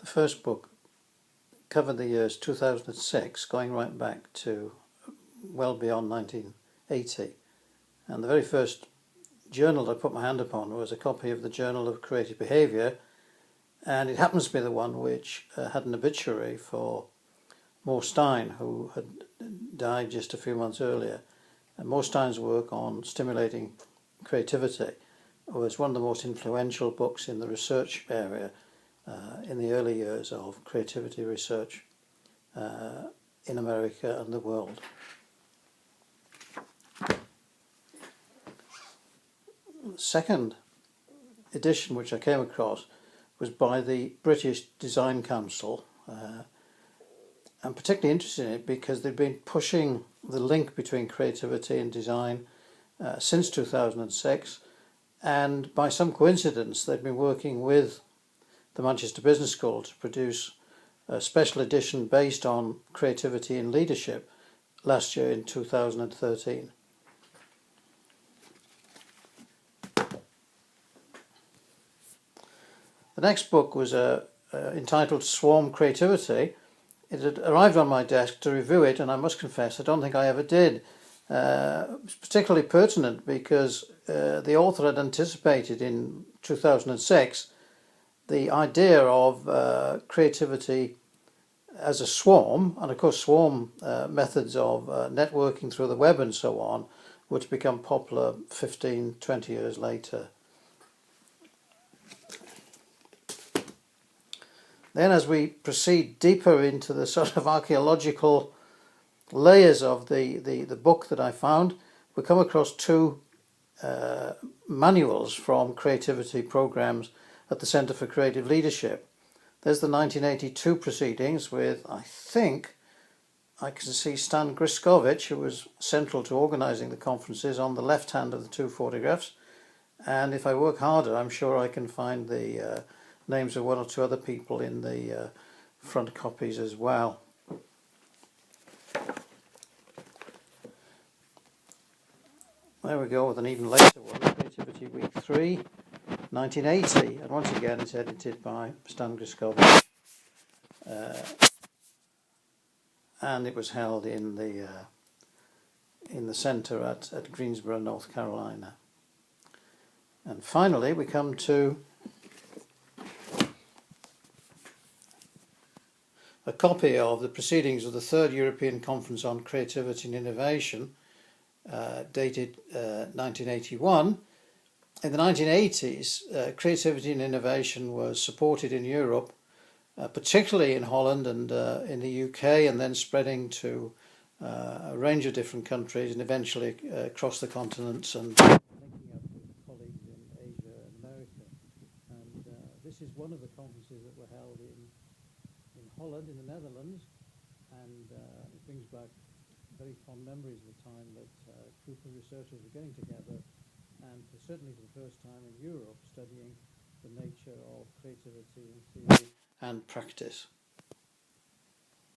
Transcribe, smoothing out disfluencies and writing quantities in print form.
The first book covered the years 2006, going right back to well beyond 1980. And the very first journal I put my hand upon was a copy of the Journal of Creative Behaviour, and it happens to be the one which had an obituary for Mo Stein, who had died just a few months earlier. And Mo Stein's work on stimulating creativity was one of the most influential books in the research area in the early years of creativity research in America and the world. The second edition which I came across was by the British Design Council. I'm particularly interested in it because they've been pushing the link between creativity and design since 2006, and by some coincidence they've been working with the Manchester Business School to produce a special edition based on creativity and leadership last year in 2013. The next book was entitled Swarm Creativity. It had arrived on my desk to review it, and I must confess I don't think I ever did. It was particularly pertinent because the author had anticipated in 2006 the idea of creativity as a swarm, and of course swarm methods of networking through the web and so on, which become popular 15, 20 years later. Then as we proceed deeper into the sort of archaeological layers of the book that I found, we come across two manuals from creativity programs at the Centre for Creative Leadership. There's the 1982 proceedings with, I think, I can see Stan Griskovich, who was central to organising the conferences, on the left hand of the two photographs. And if I work harder, I'm sure I can find the names of one or two other people in the front copies as well. There we go with an even later one, Creativity Week 3, 1980, and once again it's edited by Stan Griskovich, and it was held in the centre at Greensboro, North Carolina. And finally we come to a copy of the proceedings of the Third European Conference on Creativity and Innovation, dated 1981. In the 1980s, creativity and innovation was supported in Europe, particularly in Holland and in the UK, and then spreading to a range of different countries and eventually across the continents and linking up with colleagues in Asia and America. And this is one of the conferences that were held in Holland, in the Netherlands, and it brings back very fond memories of the time that a group of researchers were getting together and certainly for the first time in Europe studying the nature of creativity in theory and practice.